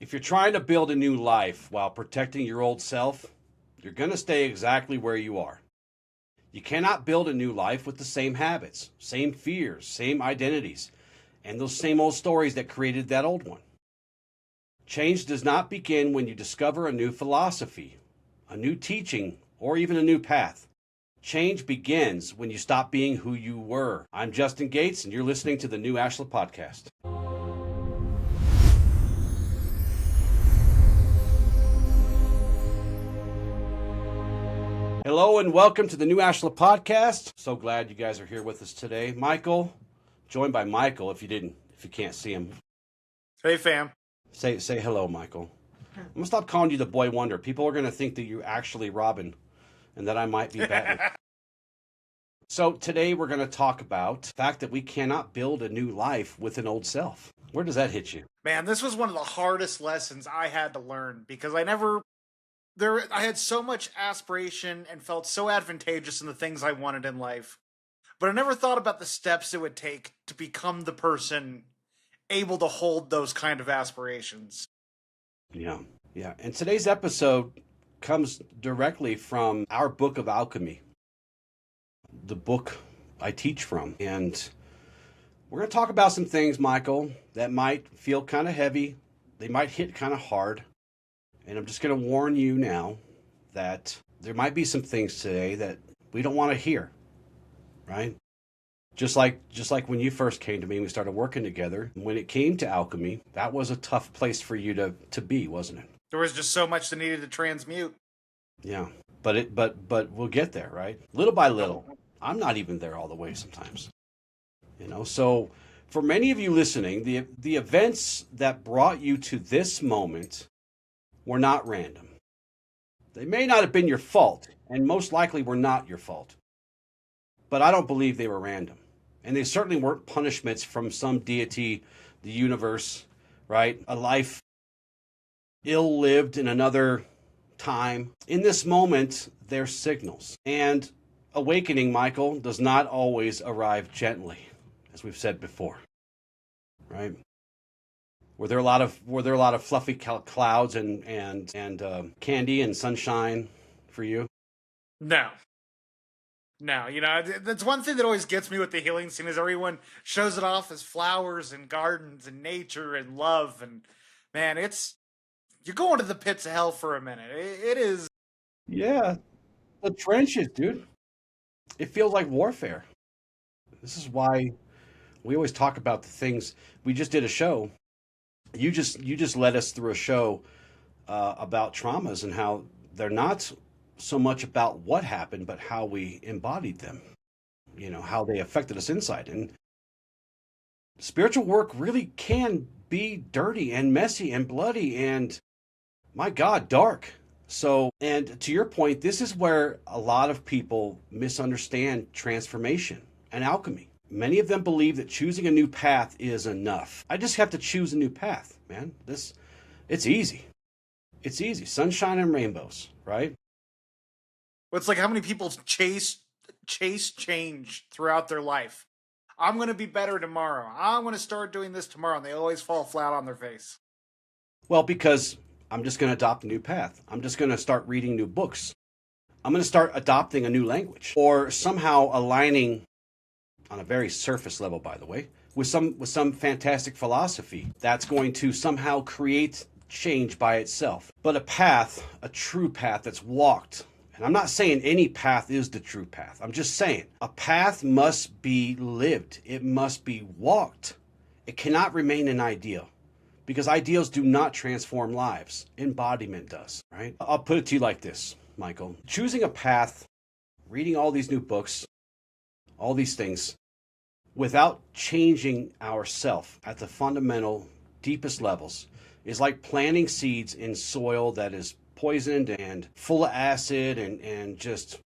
If you're trying to build a new life while protecting your old self, you're going to stay exactly where you are. You cannot build a new life with the same habits, same fears, same identities, and those same old stories that created that old one. Change does not begin when you discover a new philosophy, a new teaching, or even a new path. Change begins when you stop being who you were. I'm Justin Gates, and you're listening to the new Ashland Podcast. Hello and welcome to the new Ashland Podcast. So glad you guys are here with us today. Michael, joined by Michael, if you can't see him. Hey fam. Say hello, Michael. I'm gonna stop calling you the boy wonder. People are gonna think that you're actually Robin and that I might be Batman. So today we're gonna talk about the fact that we cannot build a new life with an old self. Where does that hit you? Man, this was one of the hardest lessons I had to learn because I had so much aspiration and felt so advantageous in the things I wanted in life. But I never thought about the steps it would take to become the person able to hold those kind of aspirations. Yeah. And today's episode comes directly from our book of alchemy, the book I teach from. And we're going to talk about some things, Michael, that might feel kind of heavy. They might hit kind of hard. And I'm just going to warn you now that there might be some things today that we don't want to hear, right? Just like when you first came to me and we started working together, when it came to alchemy, that was a tough place for you to be, wasn't it? There was just so much that needed to transmute. Yeah, but we'll get there, right? Little by little. I'm not even there all the way sometimes. So for many of you listening, the events that brought you to this moment were not random. They may not have been your fault, and most likely were not your fault. But I don't believe they were random. And they certainly weren't punishments from some deity, the universe, right? A life ill-lived in another time. In this moment, they're signals. And awakening, Michael, does not always arrive gently, as we've said before, right? Were there a lot of fluffy clouds and candy and sunshine for you? No, that's one thing that always gets me with the healing scene is everyone shows it off as flowers and gardens and nature and love. And man, you're going to the pits of hell for a minute. It is. Yeah, the trenches, dude. It feels like warfare. This is why we always talk about the things. We just did a show. You just led us through a show about traumas and how they're not so much about what happened, but how we embodied them. How they affected us inside. And spiritual work really can be dirty and messy and bloody and, my God, dark. So, and to your point, this is where a lot of people misunderstand transformation and alchemy. Many of them believe that choosing a new path is enough. I just have to choose a new path, man. It's easy. It's easy. Sunshine and rainbows, right? Well, it's like how many people chase change throughout their life. I'm going to be better tomorrow. I'm going to start doing this tomorrow. And they always fall flat on their face. Well, because I'm just going to adopt a new path. I'm just going to start reading new books. I'm going to start adopting a new language or somehow aligning on a very surface level, by the way, with some fantastic philosophy that's going to somehow create change by itself. But a true path that's walked, and I'm not saying any path is the true path. I'm just saying a path must be lived. It must be walked. It cannot remain an ideal because ideals do not transform lives. Embodiment does, right? I'll put it to you like this, Michael. Choosing a path, reading all these new books, all these things, without changing ourself at the fundamental, deepest levels, is like planting seeds in soil that is poisoned and full of acid and just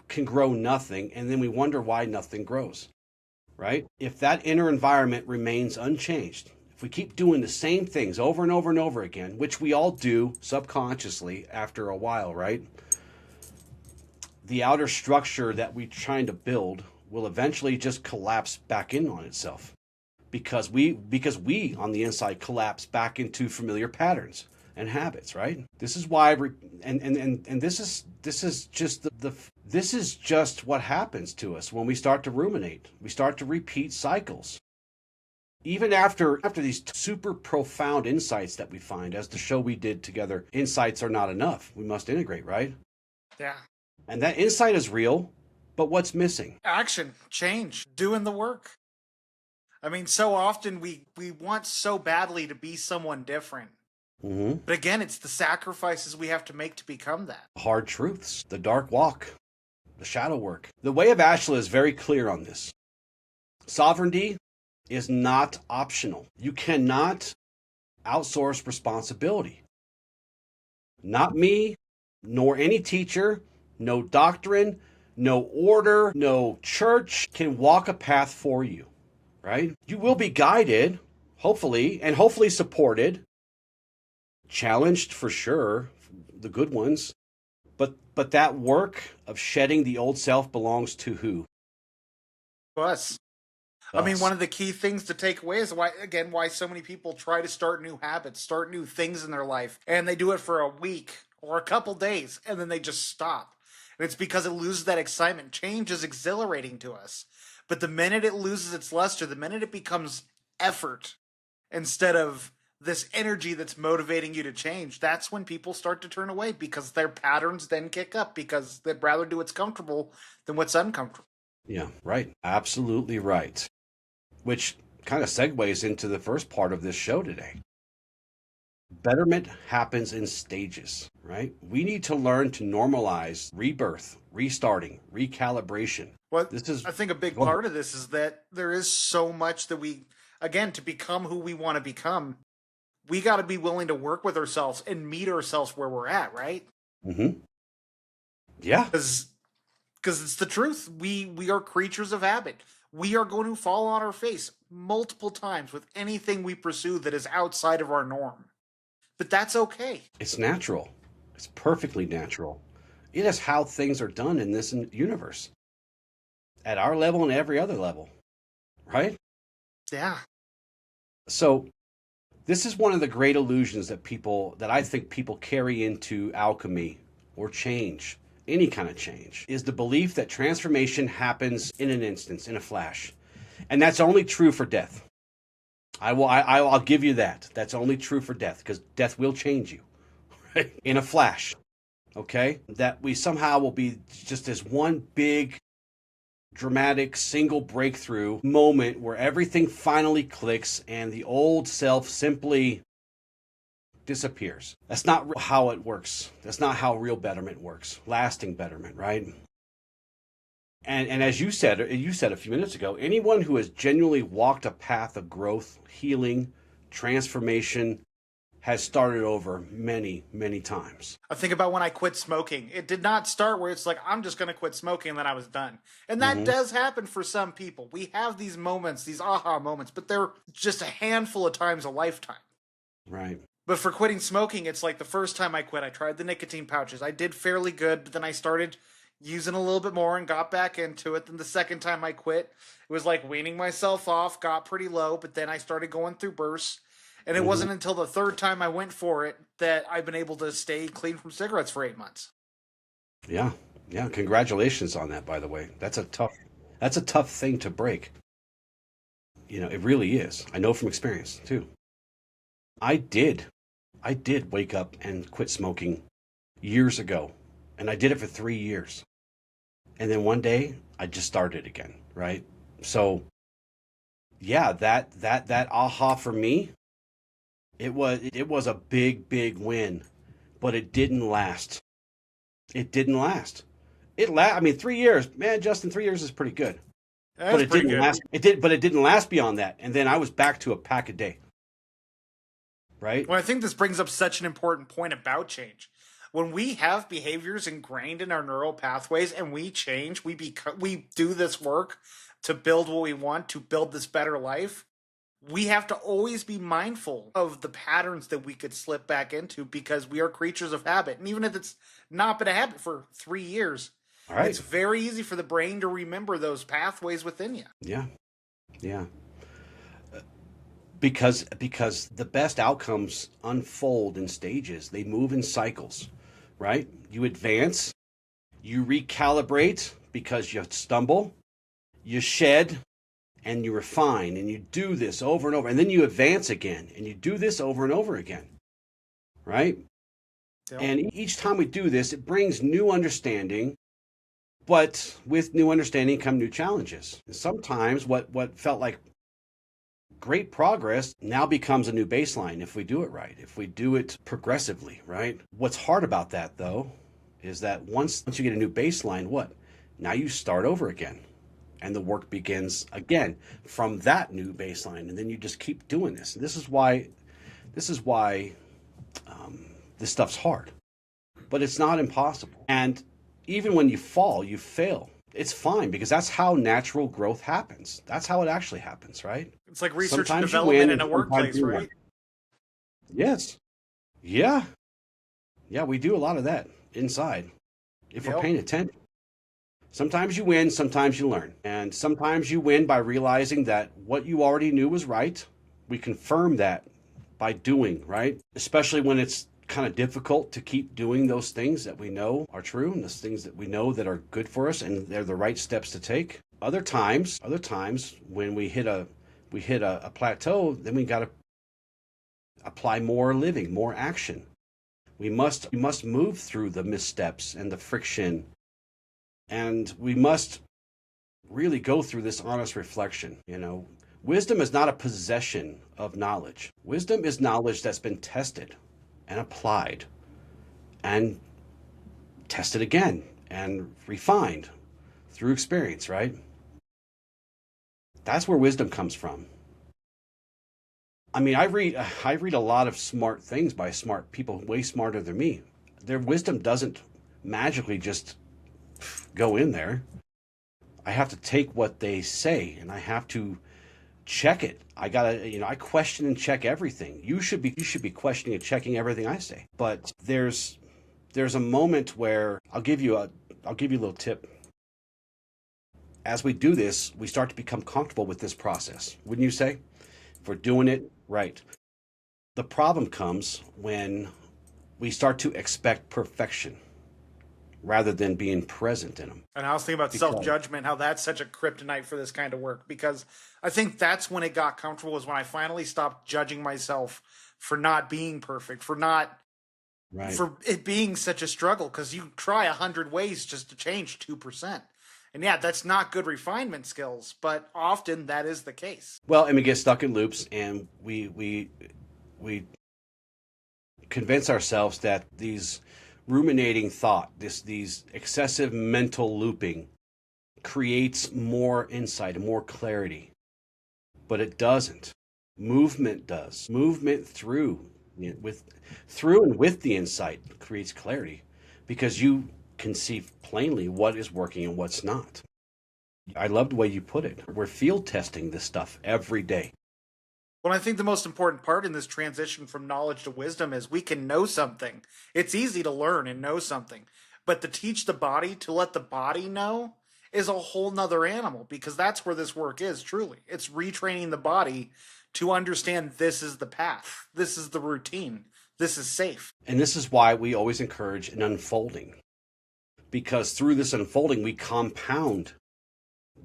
can grow nothing. And then we wonder why nothing grows, right? If that inner environment remains unchanged, if we keep doing the same things over and over and over again, which we all do subconsciously after a while, right? The outer structure that we're trying to build will eventually just collapse back in on itself. because we on the inside collapse back into familiar patterns and habits, right? This is why and this is just this is just what happens to us when we start to ruminate. We start to repeat cycles. Even after these super profound insights that we find, as the show we did together, insights are not enough. We must integrate, right? Yeah. And that insight is real, but what's missing? Action, change, doing the work. I mean, so often we want so badly to be someone different. Mm-hmm. But again, it's the sacrifices we have to make to become that. Hard truths, the dark walk, the shadow work. The way of Ashland is very clear on this. Sovereignty is not optional. You cannot outsource responsibility. Not me, nor any teacher, no doctrine, no order, no church can walk a path for you, right? You will be guided, hopefully, and hopefully supported, challenged for sure, the good ones, but that work of shedding the old self belongs to who? Us. I mean, one of the key things to take away is why so many people try to start new habits, start new things in their life, and they do it for a week or a couple days, and then they just stop. And it's because it loses that excitement. Change is exhilarating to us. But the minute it loses its luster, the minute it becomes effort instead of this energy that's motivating you to change, that's when people start to turn away, because their patterns then kick up, because they'd rather do what's comfortable than what's uncomfortable. Yeah, right. Absolutely right. Which kind of segues into the first part of this show today. Betterment happens in stages, right? We need to learn to normalize rebirth, restarting, recalibration. Well, I think a big part of this is that there is so much that to become who we want to become, we got to be willing to work with ourselves and meet ourselves where we're at, right? Mm-hmm. Yeah. Because it's the truth. We are creatures of habit. We are going to fall on our face multiple times with anything we pursue that is outside of our norm. But that's okay. It's natural. It's perfectly natural. It is how things are done in this universe. At our level and every other level. Right? Yeah. So, this is one of the great illusions that I think people carry into alchemy or change. Any kind of change, is the belief that transformation happens in an instance, in a flash. And that's only true for death. I'll give you that. That's only true for death, because death will change you, right? In a flash, okay? That we somehow will be just this one big, dramatic, single breakthrough moment where everything finally clicks and the old self simply disappears. That's not how it works. That's not how real betterment works. Lasting betterment, right? And as you said a few minutes ago, anyone who has genuinely walked a path of growth, healing, transformation has started over many, many times. I think about when I quit smoking. It did not start where it's like, I'm just going to quit smoking and then I was done. And that does happen for some people. We have these moments, these aha moments, but they're just a handful of times a lifetime. Right. But for quitting smoking, it's like the first time I quit, I tried the nicotine pouches. I did fairly good, but then I started using a little bit more and got back into it. Then the second time I quit, it was like weaning myself off, got pretty low, but then I started going through bursts. And it wasn't until the third time I went for it that I've been able to stay clean from cigarettes for 8 months. Yeah. Yeah. Congratulations on that, by the way. That's a tough thing to break. You know, it really is. I know from experience too. I did wake up and quit smoking years ago, and I did it for 3 years. And then one day I just started again, right? So yeah, that aha for me, it was a big win, but it didn't last. It didn't last. I mean, 3 years, man, Justin, 3 years is pretty good. But it didn't last. But it didn't last beyond that. And then I was back to a pack a day. Right? Well, I think this brings up such an important point about change. When we have behaviors ingrained in our neural pathways and we change, we do this work to build what we want, to build this better life, we have to always be mindful of the patterns that we could slip back into, because we are creatures of habit. And even if it's not been a habit for 3 years, it's very easy for the brain to remember those pathways within you. Yeah. Yeah. Because the best outcomes unfold in stages. They move in cycles, right? You advance, you recalibrate because you stumble, you shed, and you refine, and you do this over and over, and then you advance again, and you do this over and over again, right? Yep. And each time we do this, it brings new understanding, but with new understanding come new challenges. And sometimes what felt like great progress now becomes a new baseline if we do it right, if we do it progressively, right? What's hard about that, though, is that once you get a new baseline, what? Now you start over again. And the work begins again from that new baseline. And then you just keep doing this. And this is why this stuff's hard. But it's not impossible. And even when you fall, you fail. It's fine because that's how natural growth happens. That's how it actually happens, right? It's like research Sometimes and you development win in a and workplace, sometimes you right? win. Yes. Yeah. Yeah, we do a lot of that inside if we're Yep. paying attention. Sometimes you win, sometimes you learn. And sometimes you win by realizing that what you already knew was right. We confirm that by doing, right? Especially when it's kind of difficult to keep doing those things that we know are true and those things that we know that are good for us and they're the right steps to take. Other times when we hit a plateau, then we got to apply more living, more action. We must move through the missteps and the friction, and we must really go through this honest reflection. Wisdom is not a possession of knowledge. Wisdom is knowledge that's been tested and applied and tested again and refined through experience, right? That's where wisdom comes from. I mean, I read a lot of smart things by smart people way smarter than me. Their wisdom doesn't magically just go in there. I have to take what they say and I have to check it. I question and check everything. You should be questioning and checking everything I say. But there's a moment where I'll give you a little tip. As we do this, we start to become comfortable with this process. Wouldn't you say? If we're doing it right. The problem comes when we start to expect perfection rather than being present in them. And I was thinking about self-judgment, how that's such a kryptonite for this kind of work, because I think that's when it got comfortable, was when I finally stopped judging myself for not being perfect, for it being such a struggle, because you try 100 ways just to change 2%. And yeah, that's not good refinement skills, but often that is the case. Well, and we get stuck in loops, and we convince ourselves that these ruminating thought, these excessive mental looping creates more insight and more clarity. But it doesn't. Movement does. Movement through and with the insight creates clarity, because you can see plainly what is working and what's not. I love the way you put it. We're field testing this stuff every day. Well, I think the most important part in this transition from knowledge to wisdom is we can know something. It's easy to learn and know something, but to teach the body, to let the body know, is a whole nother animal, because that's where this work is, truly. It's retraining the body to understand this is the path, this is the routine, this is safe. And this is why we always encourage an unfolding, because through this unfolding, we compound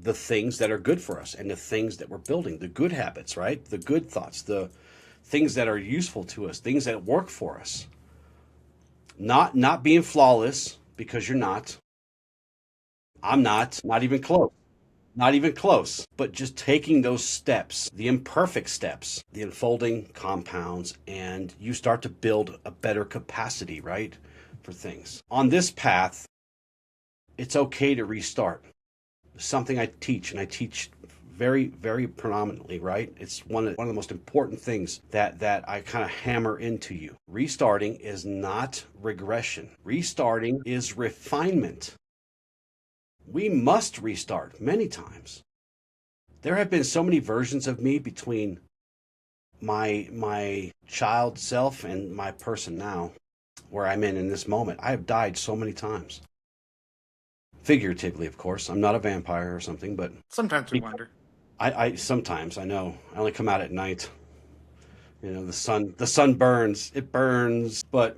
the things that are good for us and the things that we're building, the good habits, right? The good thoughts, the things that are useful to us, things that work for us. Not being flawless, because you're not. I'm not even close. Not even close, but just taking those steps, the imperfect steps, the unfolding compounds, and you start to build a better capacity, right, for things. On this path, it's okay to restart. Something I teach, and I teach very, very predominantly, right? It's one of the most important things that I kind of hammer into you. Restarting is not regression. Restarting is refinement. We must restart many times. There have been so many versions of me between my child self and my person now, where I'm in this moment. I have died so many times. Figuratively, of course. I'm not a vampire or something, but Sometimes we wonder. I sometimes, I know. I only come out at night. The sun burns, it burns, but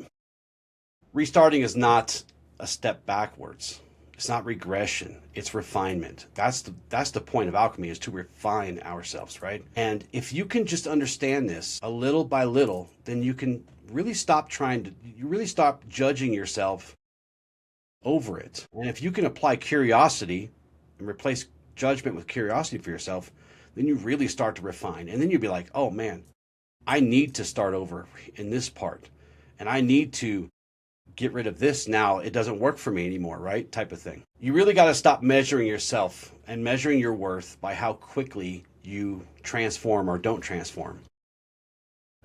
restarting is not a step backwards. It's not regression, it's refinement. That's the point of alchemy, is to refine ourselves, right? And if you can just understand this a little by little, then you can really stop judging yourself over it. And if you can apply curiosity and replace judgment with curiosity for yourself, then you really start to refine. And then you'll be like, oh man, I need to start over in this part. And I need to get rid of this now. It doesn't work for me anymore, right? Type of thing. You really got to stop measuring yourself and measuring your worth by how quickly you transform or don't transform.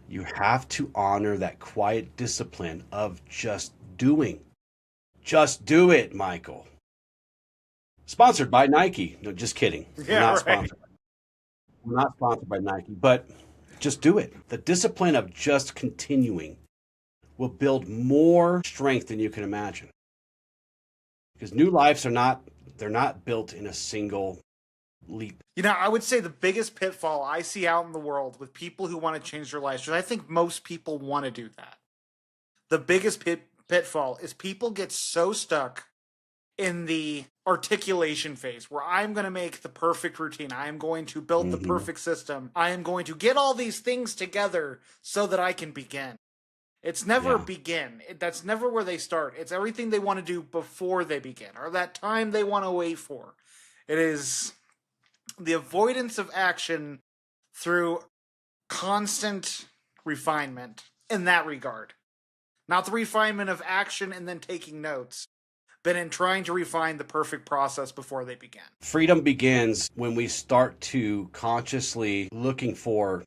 You have to honor that quiet discipline of just doing. Just do it, Michael. Sponsored by Nike. No, just kidding. Yeah, We're not right. sponsored. We're not sponsored by Nike, but just do it. The discipline of just continuing will build more strength than you can imagine. Because new lives they're not built in a single leap. I would say the biggest pitfall I see out in the world with people who want to change their lives, because I think most people want to do that. The biggest pitfall is people get so stuck in the articulation phase where I'm going to make the perfect routine. I am going to build the perfect system. I am going to get all these things together so that I can begin. It's never begin. That's never where they start. It's everything they want to do before they begin, or that time they want to wait for. It is the avoidance of action through constant refinement in that regard. Not the refinement of action and then taking notes, but in trying to refine the perfect process before they begin. Freedom begins when we start to consciously looking for.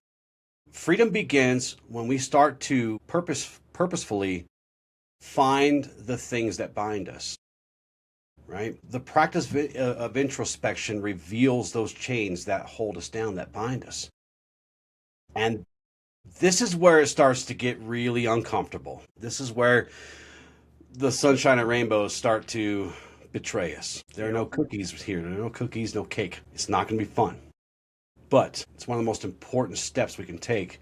Freedom begins when we start to purposefully find the things that bind us, right? The practice of introspection reveals those chains that hold us down, that bind us. And this is where it starts to get really uncomfortable. This is where the sunshine and rainbows start to betray us. There are no cookies here. There are no cookies, no cake. It's not going to be fun. But it's one of the most important steps we can take,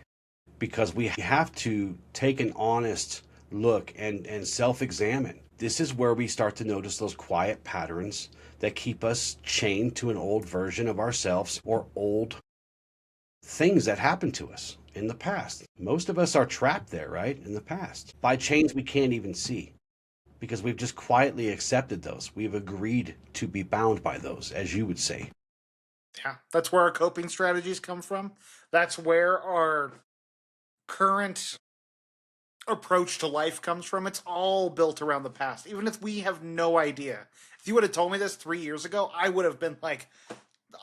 because we have to take an honest look and self-examine. This is where we start to notice those quiet patterns that keep us chained to an old version of ourselves or old things that happened to us in the past. Most of us are trapped there, right? In the past, by chains we can't even see, because we've just quietly accepted those. We've agreed to be bound by those, as you would say. Yeah, that's where our coping strategies come from. That's where our current approach to life comes from. It's all built around the past, even if we have no idea. If you would have told me this 3 years ago, I would have been like,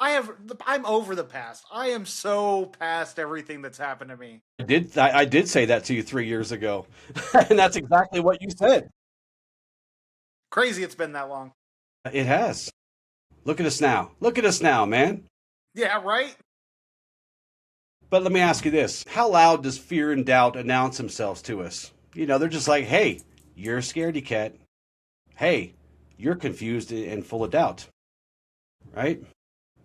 I'm over the past. I am so past everything that's happened to me. I did say that to you 3 years ago, and that's exactly what you said. Crazy it's been that long. It has. Look at us now. Look at us now, man. Yeah, right? But let me ask you this. How loud does fear and doubt announce themselves to us? They're just like, hey, you're a scaredy cat. Hey, you're confused and full of doubt. Right?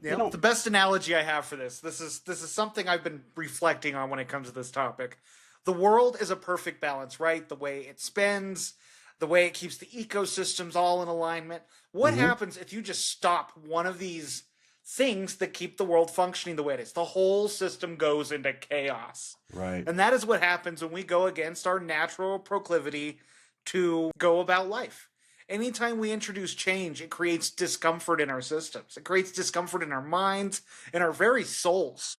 Yeah, the best analogy I have for this is something I've been reflecting on when it comes to this topic. The world is a perfect balance, right? The way it spins, the way it keeps the ecosystems all in alignment. What happens if you just stop one of these things that keep the world functioning the way it is? The whole system goes into chaos. Right. And that is what happens when we go against our natural proclivity to go about life. Anytime we introduce change, it creates discomfort in our systems. It creates discomfort in our minds, in our very souls.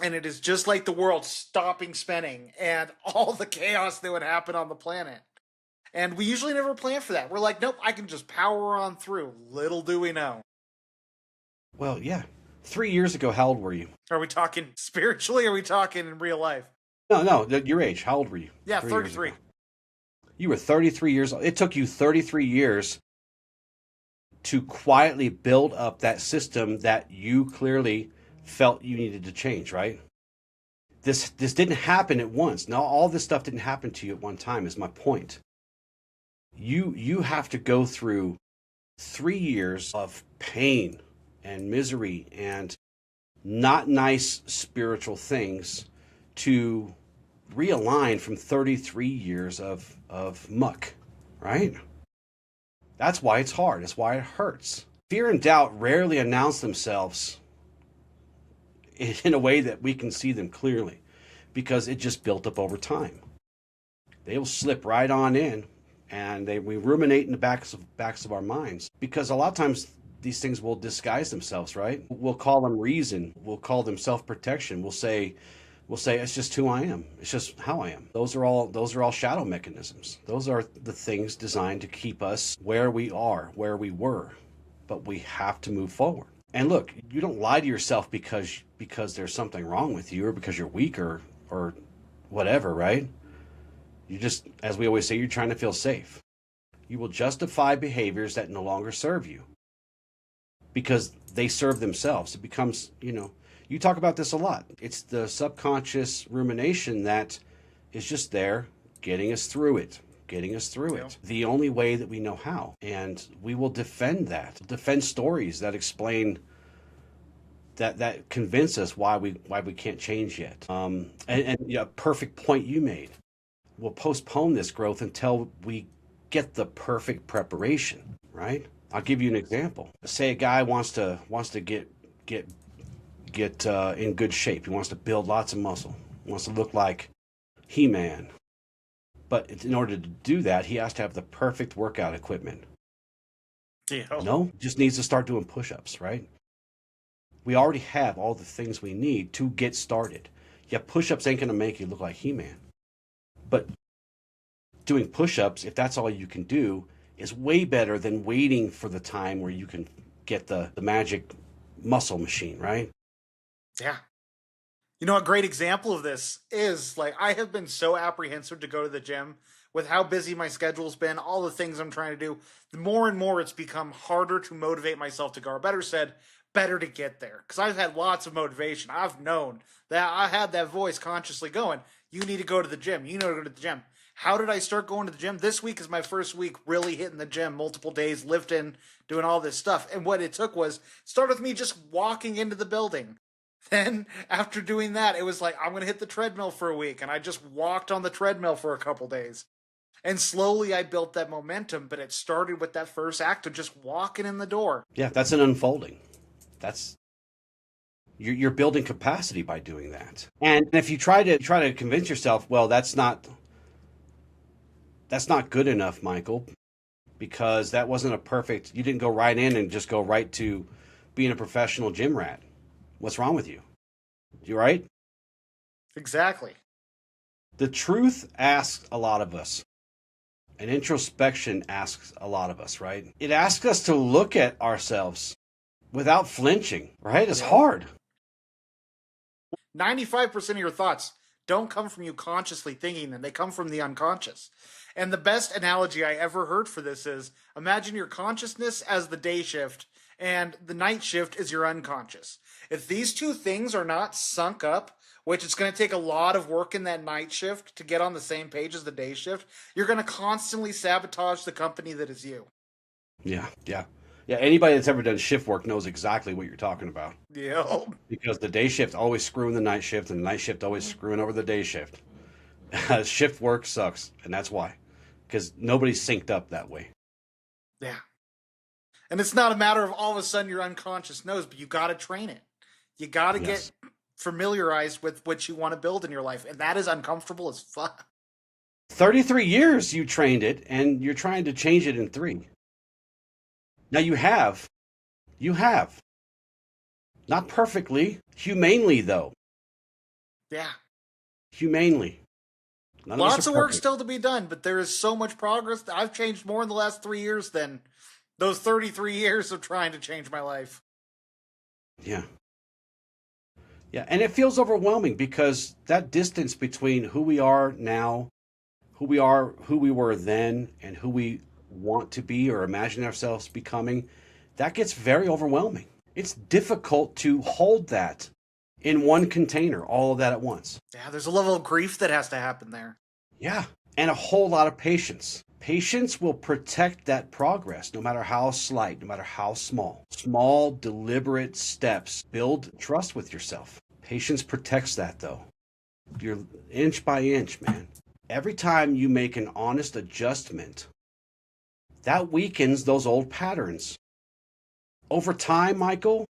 And it is just like the world stopping spinning and all the chaos that would happen on the planet. And we usually never plan for that. We're like, nope, I can just power on through. Little do we know. Well, yeah. 3 years ago, how old were you? Are we talking spiritually or are we talking in real life? No, your age. How old were you? Yeah, 33. You were 33 years old. It took you 33 years to quietly build up that system that you clearly felt you needed to change, right? This didn't happen at once. Now, all this stuff didn't happen to you at one time, is my point. You have to go through 3 years of pain and misery and not nice spiritual things to realign from 33 years of muck, right? That's why it's hard. That's why it hurts. Fear and doubt rarely announce themselves in a way that we can see them clearly because it just built up over time. They will slip right on in, and we ruminate in the backs of our minds because a lot of times these things will disguise themselves, right? We'll call them reason. We'll call them self-protection. We'll say it's just who I am. It's just how I am. Those are all shadow mechanisms. Those are the things designed to keep us where we are, where we were. But we have to move forward. And look, you don't lie to yourself because there's something wrong with you or because you're weak or whatever, right? You just, as we always say, you're trying to feel safe. You will justify behaviors that no longer serve you because they serve themselves. It becomes, you talk about this a lot. It's the subconscious rumination that is just there getting us through it. The only way that we know how. And we will defend that. Defend stories that explain that convince us why we can't change yet. And a perfect point you made. We'll postpone this growth until we get the perfect preparation, right? I'll give you an example. Say a guy wants to get in good shape. He wants to build lots of muscle. He wants to look like He-Man. But in order to do that, he has to have the perfect workout equipment. Yeah. No, just needs to start doing push-ups, right? We already have all the things we need to get started. Yeah, push-ups ain't going to make you look like He-Man. But doing push-ups, if that's all you can do, is way better than waiting for the time where you can get the magic muscle machine, right? Yeah. A great example of this is, I have been so apprehensive to go to the gym with how busy my schedule's been, all the things I'm trying to do. The more and more it's become harder to motivate myself to go, or better said, better to get there. Because I've had lots of motivation. I've known that I had that voice consciously going, you need to go to the gym. You need to go to the gym. How did I start going to the gym? This week is my first week really hitting the gym, multiple days, lifting, doing all this stuff. And what it took was, start with me just walking into the building. Then after doing that, it was like, I'm going to hit the treadmill for a week. And I just walked on the treadmill for a couple days. And slowly I built that momentum, but it started with that first act of just walking in the door. Yeah, that's an unfolding. You're building capacity by doing that. And if you try to convince yourself, well, that's not good enough, Michael, because that wasn't you didn't go right in and just go right to being a professional gym rat. What's wrong with you? You right? Exactly. The truth asks a lot of us. And introspection asks a lot of us, right? It asks us to look at ourselves without flinching, right? It's hard. 95% of your thoughts don't come from you consciously thinking them. They come from the unconscious. And the best analogy I ever heard for this is, imagine your consciousness as the day shift and the night shift is your unconscious. If these two things are not sunk up, which it's going to take a lot of work in that night shift to get on the same page as the day shift, you're going to constantly sabotage the company that is you. Yeah. Anybody that's ever done shift work knows exactly what you're talking about. Yeah. Because the day shift always screwing the night shift, and the night shift always screwing over the day shift. Shift work sucks, and that's why. Because nobody's synced up that way. Yeah. And it's not a matter of all of a sudden your unconscious knows, but you got to train it. You got to get familiarized with what you want to build in your life, and that is uncomfortable as fuck. 33 years you trained it, and you're trying to change it in 3. Now you have. Not perfectly. Humanely, though. Yeah. Humanely. Lots of work still to be done, but there is so much progress. I've changed more in the last 3 years than those 33 years of trying to change my life. Yeah. Yeah, and it feels overwhelming because that distance between who we are now, who we were then, and who we want to be or imagine ourselves becoming, that gets very overwhelming. It's difficult to hold that in one container, all of that at once. Yeah, there's a level of grief that has to happen there. Yeah, and a whole lot of patience. Patience will protect that progress, no matter how slight, no matter how small. Small, deliberate steps build trust with yourself. Patience protects that, though. You're inch by inch, man. Every time you make an honest adjustment, that weakens those old patterns. Over time, Michael,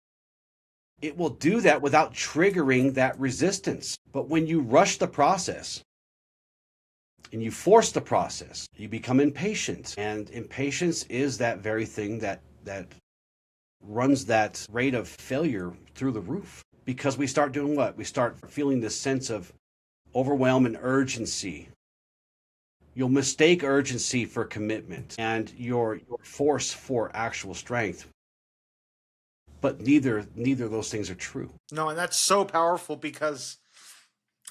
it will do that without triggering that resistance. But when you rush the process and you force the process, you become impatient. And impatience is that very thing that runs that rate of failure through the roof. Because we start doing what? We start feeling this sense of overwhelm and urgency. You'll mistake urgency for commitment and your force for actual strength. But neither of those things are true. No, and that's so powerful because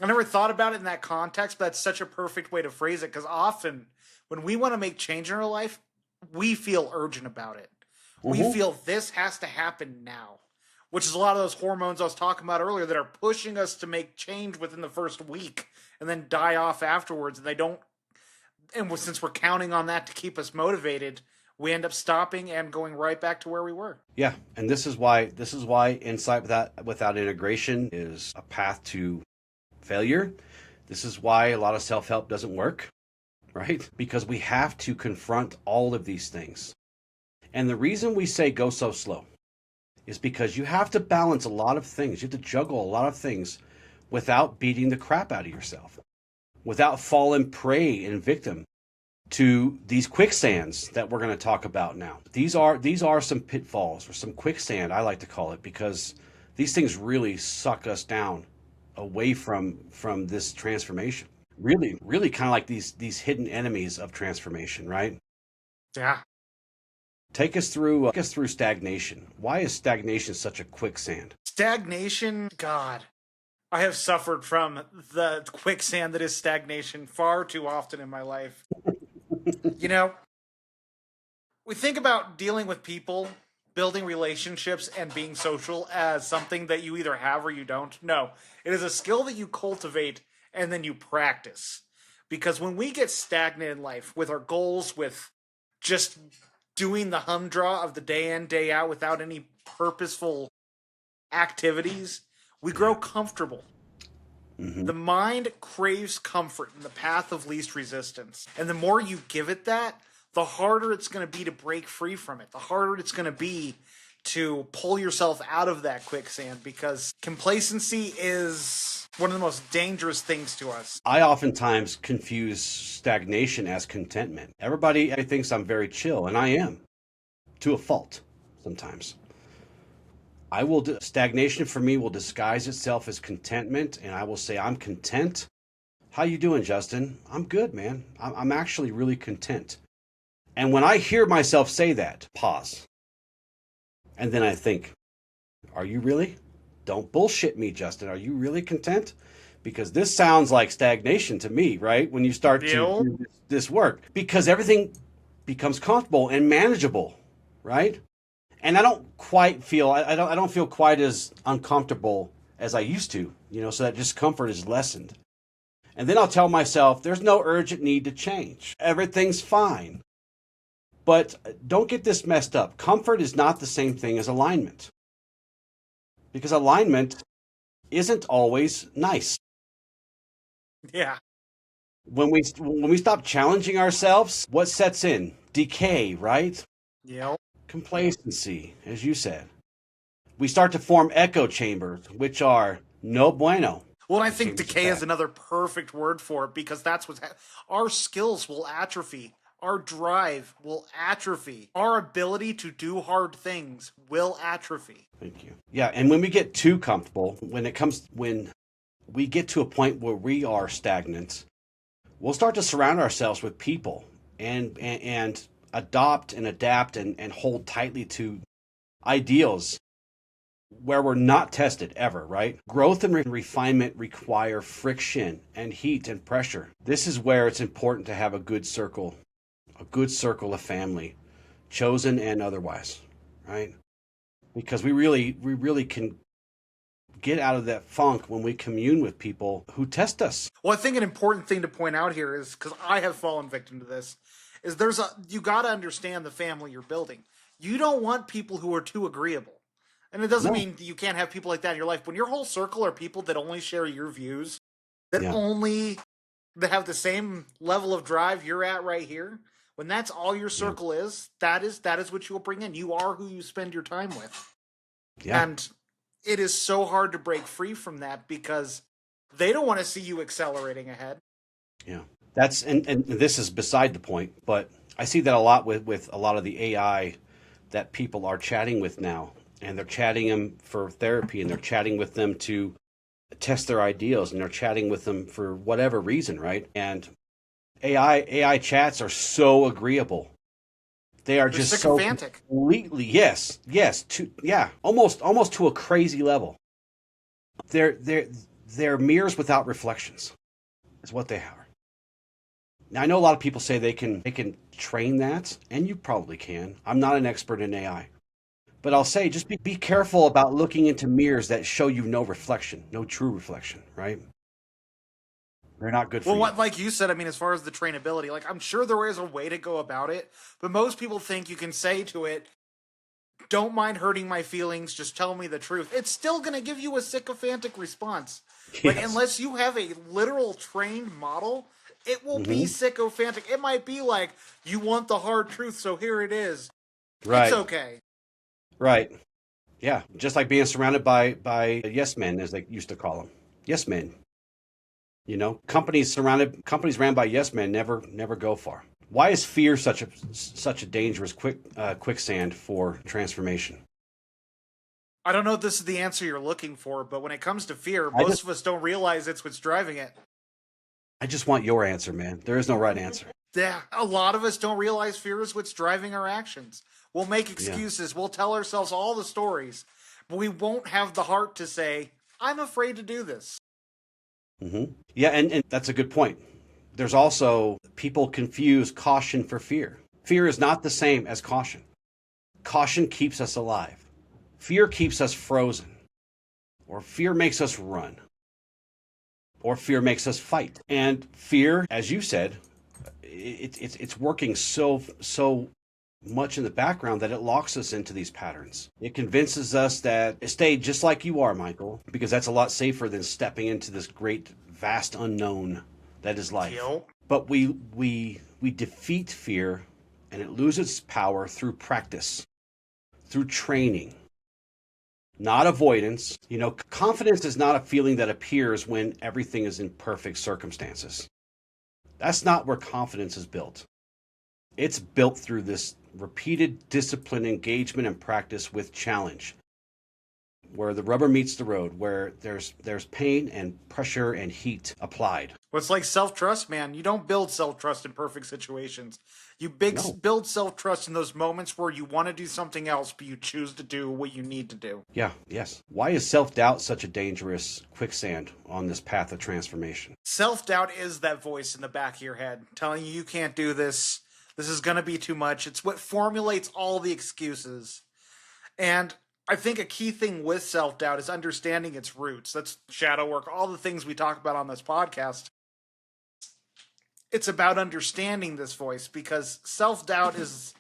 I never thought about it in that context, but that's such a perfect way to phrase it. Because often when we want to make change in our life, we feel urgent about it. We feel this has to happen now, which is a lot of those hormones I was talking about earlier that are pushing us to make change within the first week and then die off afterwards. And they don't, and since we're counting on that to keep us motivated, we end up stopping and going right back to where we were. Yeah, and this is why insight without integration is a path to failure. This is why a lot of self-help doesn't work, right? Because we have to confront all of these things. And the reason we say go so slow is because you have to balance a lot of things. You have to juggle a lot of things without beating the crap out of yourself, without falling prey and victim to these quicksands that we're going to talk about now. These are some pitfalls, or some quicksand, I like to call it, because these things really suck us down away from this transformation. Really kind of like these hidden enemies of transformation, right? Yeah. Take us through stagnation. Why is stagnation such a quicksand? Stagnation, God. I have suffered from the quicksand that is stagnation far too often in my life. You know, we think about dealing with people, building relationships, and being social as something that you either have or you don't. No, it is a skill that you cultivate and then you practice. Because when we get stagnant in life with our goals, with just doing the humdrum of the day in, day out without any purposeful activities, we grow comfortable. Mm-hmm. The mind craves comfort in the path of least resistance. And the more you give it that, the harder it's going to be to break free from it. The harder it's going to be to pull yourself out of that quicksand, because complacency is one of the most dangerous things to us. I oftentimes confuse stagnation as contentment. Everybody thinks I'm very chill, and I am, to a fault sometimes. Stagnation for me will disguise itself as contentment, and I will say, I'm content. How you doing, Justin? I'm good, man. I'm actually really content. And when I hear myself say that, pause. And then I think, are you really? Don't bullshit me, Justin. Are you really content? Because this sounds like stagnation to me, right? When you start to do this work. Because everything becomes comfortable and manageable, right? And I don't feel quite as uncomfortable as I used to, so that discomfort is lessened. And then I'll tell myself there's no urgent need to change. Everything's fine. But don't get this messed up. Comfort is not the same thing as alignment. Because alignment isn't always nice. Yeah. When we stop challenging ourselves, what sets in? Decay, right? Yep. Complacency, as you said. We start to form echo chambers, which are no bueno. Well, I think decay is another perfect word for it, because that's our skills will atrophy. Our drive will atrophy. Our ability to do hard things will atrophy. Thank you. Yeah, and when we get too comfortable, when we get to a point where we are stagnant, we'll start to surround ourselves with people and adopt and adapt and hold tightly to ideals where we're not tested ever, right? Growth and refinement require friction and heat and pressure. This is where it's important to have a good circle of family, chosen and otherwise, right? Because we really can get out of that funk when we commune with people who test us. Well, I think an important thing to point out here is, because I have fallen victim to this, is you got to understand the family you're building. You don't want people who are too agreeable. And it doesn't mean you can't have people like that in your life. When your whole circle are people that only share your views, that Yeah. only that have the same level of drive you're at right here, when that's all your Yeah. circle is, that is what you will bring in. You are who you spend your time with. Yeah. And it is so hard to break free from that because they don't want to see you accelerating ahead. Yeah. That's and this is beside the point, but I see that a lot with a lot of the AI that people are chatting with now, and they're chatting them for therapy, and they're chatting with them to test their ideals, and they're chatting with them for whatever reason, right? And AI chats are so agreeable. They are They're just so sycophantic. completely, yes, to yeah, almost to a crazy level. They're mirrors without reflections, is what they are. Now I know a lot of people say they can train that, and you probably can. I'm not an expert in AI. But I'll say just be careful about looking into mirrors that show you no reflection, no true reflection, right? They're not good for Well, you. what, like you said, I mean, as far as the trainability, like I'm sure there is a way to go about it, but most people think you can say to it, "Don't mind hurting my feelings, just tell me the truth." It's still going to give you a sycophantic response. Like Yes. unless you have a literal trained model, it will be Hmm. sycophantic. It might be like, "You want the hard truth, so here it is." It's Right. okay. Right. Yeah. Just like being surrounded by yes men, as they used to call them. Yes men. Companies ran by yes men never go far. Why is fear such a dangerous quicksand for transformation? I don't know if this is the answer you're looking for, but when it comes to fear, I most just of us don't realize it's what's driving it. I just want your answer, man. There is no right answer. Yeah, a lot of us don't realize fear is what's driving our actions. We'll make Yeah. excuses, we'll tell ourselves all the stories, but we won't have the heart to say, "I'm afraid to do this." Yeah, and that's a good point. There's also people confuse caution for fear. Fear is not the same as caution. Caution keeps us alive. Fear keeps us frozen, or fear makes us run, or fear makes us fight. And fear, as you said, it's working so much in the background that it locks us into these patterns. It convinces us that stay just like you are, Michael, because that's a lot safer than stepping into this great vast unknown that is life. Yo. But we defeat fear, and it loses its power through practice, through training, not avoidance. Confidence is not a feeling that appears when everything is in perfect circumstances. That's not where confidence is built. It's built through this repeated discipline, engagement, and practice with challenge, where the rubber meets the road, where there's pain and pressure and heat applied. Well, it's like self-trust, man. You don't build self-trust in perfect situations. You No. build self-trust in those moments where you want to do something else, but you choose to do what you need to do. Yeah, yes. Why is self-doubt such a dangerous quicksand on this path of transformation? Self-doubt is that voice in the back of your head telling you can't do this. This is going to be too much. It's what formulates all the excuses. And I think a key thing with self-doubt is understanding its roots. That's shadow work, all the things we talk about on this podcast. It's about understanding this voice because self-doubt is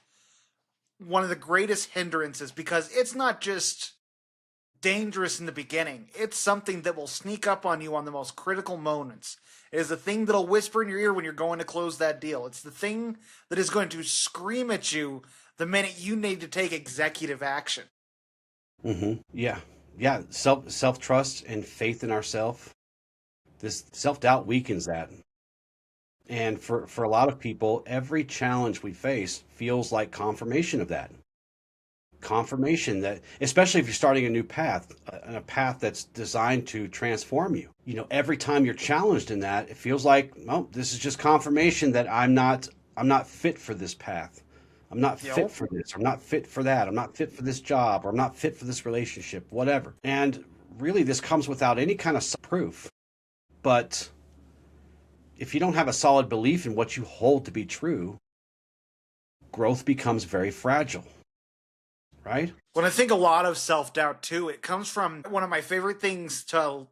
one of the greatest hindrances because it's not just dangerous in the beginning. It's something that will sneak up on you on the most critical moments. It is the thing that'll whisper in your ear when you're going to close that deal. It's the thing that is going to scream at you the minute you need to take executive action. Yeah, yeah. Self-trust and faith in ourselves. This self-doubt weakens that. And for a lot of people, every challenge we face feels like confirmation of that. Confirmation that, especially if you're starting a new path, a path that's designed to transform you. Every time you're challenged in that, it feels like, well, this is just confirmation that I'm not fit for this path. I'm not fit Yo. for this. I'm not fit for that. I'm not fit for this job, or I'm not fit for this relationship, whatever. And really, this comes without any kind of proof. But if you don't have a solid belief in what you hold to be true, growth becomes very fragile, right? When I think a lot of self-doubt too, it comes from one of my favorite things to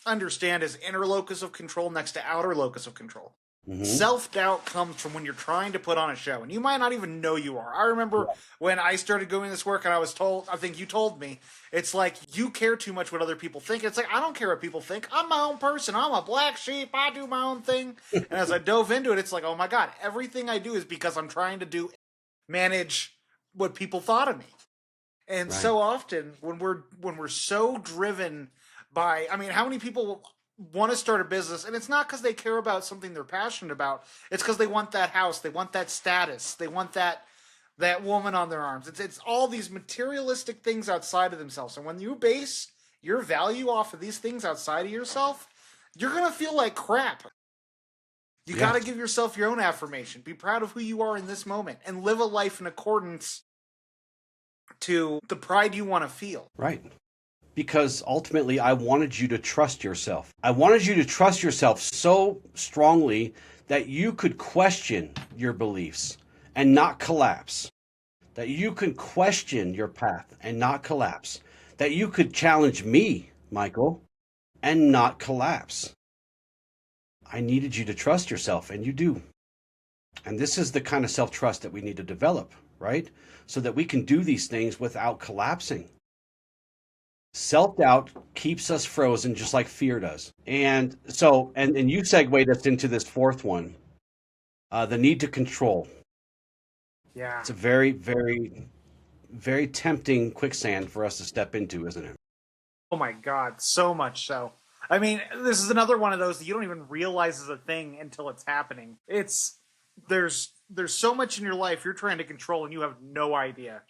understand is inner locus of control next to outer locus of control. Mm-hmm. Self-doubt comes from when you're trying to put on a show, and you might not even know you are. I remember when I started doing this work, and I was told, I think you told me, it's like you care too much what other people think. It's like, I don't care what people think. I'm my own person. I'm a black sheep. I do my own thing. And as I dove into it, it's like, oh my God, everything I do is because I'm trying to manage what people thought of me. And Right. so often when we're so driven by, I mean, how many people want to start a business, and it's not because they care about something they're passionate about. It's because they want that house, they want that status, they want that woman on their arms. It's all these materialistic things outside of themselves. And when you base your value off of these things outside of yourself, you're gonna feel like crap. You got to give yourself your own affirmation. Be proud of who you are in this moment and live a life in accordance to the pride you want to feel. Right. Because ultimately, I wanted you to trust yourself. I wanted you to trust yourself so strongly that you could question your beliefs and not collapse. That you could question your path and not collapse. That you could challenge me, Michael, and not collapse. I needed you to trust yourself, and you do. And this is the kind of self-trust that we need to develop, right? So that we can do these things without collapsing. Self-doubt keeps us frozen just like fear does. And so, and you segued us into this fourth one, the need to control. Yeah. It's a very, very, very tempting quicksand for us to step into, isn't it? Oh my God, so much so. I mean, this is another one of those that you don't even realize is a thing until it's happening. There's so much in your life you're trying to control and you have no idea.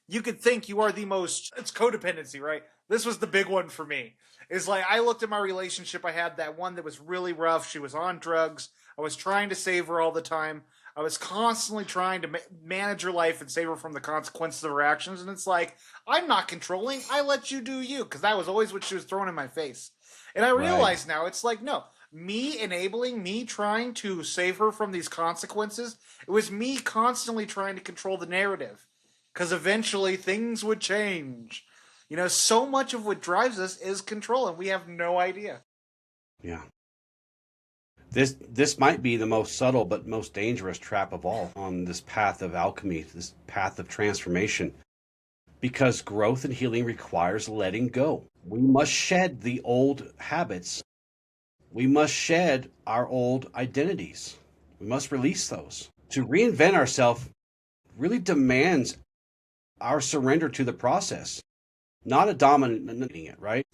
You could think you are it's codependency, right? This was the big one for me. It's like, I looked at my relationship. I had that one that was really rough. She was on drugs. I was trying to save her all the time. I was constantly trying to manage her life and save her from the consequences of her actions. And it's like, I'm not controlling. I let you do you. Because that was always what she was throwing in my face. And I realize now, it's like, no, me enabling, me trying to save her from these consequences, it was me constantly trying to control the narrative. Because eventually things would change. You know, so much of what drives us is control, and we have no idea. Yeah. This might be the most subtle but most dangerous trap of all on this path of alchemy, this path of transformation. Because growth and healing requires letting go. We must shed the old habits. We must shed our old identities. We must release those. To reinvent ourselves really demands our surrender to the process, not a dominating it, right?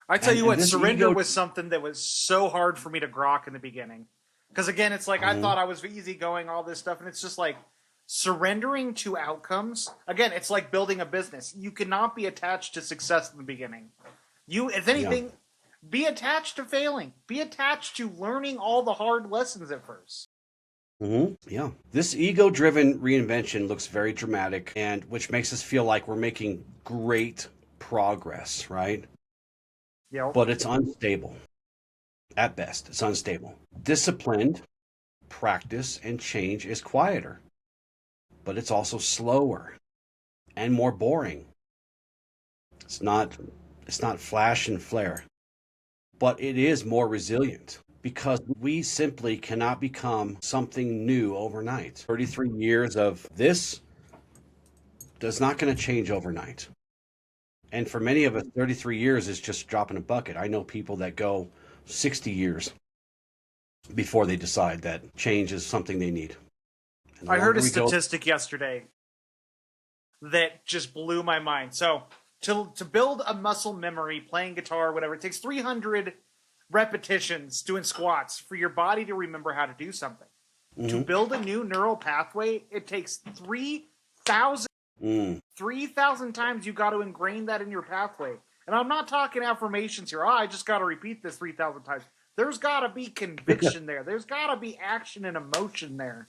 I tell you what, surrender ego was something that was so hard for me to grok in the beginning. Because again, it's like, I thought I was easygoing, all this stuff, and it's just like, surrendering to outcomes, again, it's like building a business. You cannot be attached to success in the beginning. You, if anything, be attached to failing. Be attached to learning all the hard lessons at first. Yeah. This ego-driven reinvention looks very dramatic, and which makes us feel like we're making great progress, right? Yep. But it's unstable. At best, it's unstable. Disciplined practice and change is quieter, but it's also slower and more boring. It's not flash and flare, but it is more resilient because we simply cannot become something new overnight. 33 years of this does not going to change overnight. And for many of us, 33 years is just dropping a bucket. I know people that go 60 years before they decide that change is something they need. I heard a statistic yesterday that just blew my mind. So to build a muscle memory, playing guitar, whatever, it takes 300 repetitions doing squats for your body to remember how to do something. To build a new neural pathway, it takes 3,000 times you got to ingrain that in your pathway. And I'm not talking affirmations here. I just got to repeat this 3,000 times. There's got to be conviction there. There's got to be action and emotion there.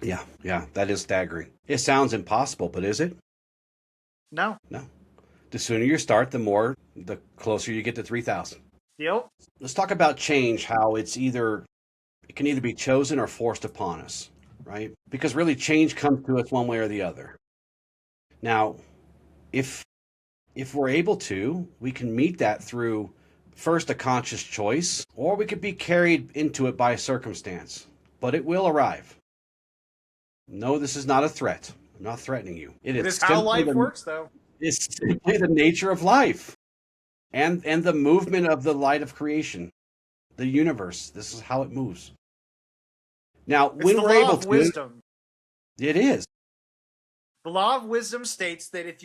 Yeah, that is staggering. It sounds impossible, but is it? No. The sooner you start, the closer you get to 3,000. Yep. Let's talk about change, how it can either be chosen or forced upon us, right? Because really change comes to us one way or the other. Now, if we're able to, we can meet that through first a conscious choice, or we could be carried into it by circumstance. But it will arrive. No, this is not a threat. I'm not threatening you. It is how life works, though. It's simply the nature of life and the movement of the light of creation, the universe. This is how it moves. Now, when we're able to, wisdom. It is. The law of wisdom states that if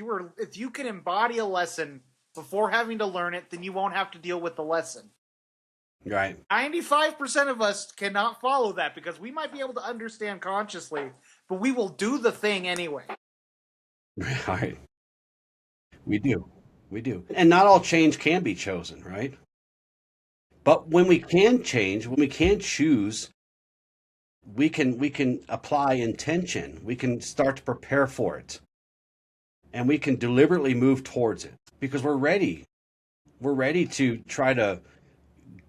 you can embody a lesson before having to learn it, then you won't have to deal with the lesson. Right. 95% of us cannot follow that because we might be able to understand consciously, but we will do the thing anyway. Right. We do. And not all change can be chosen, right? But when we can change, when we can choose, we can apply intention. We can start to prepare for it. And we can deliberately move towards it because we're ready. We're ready to try to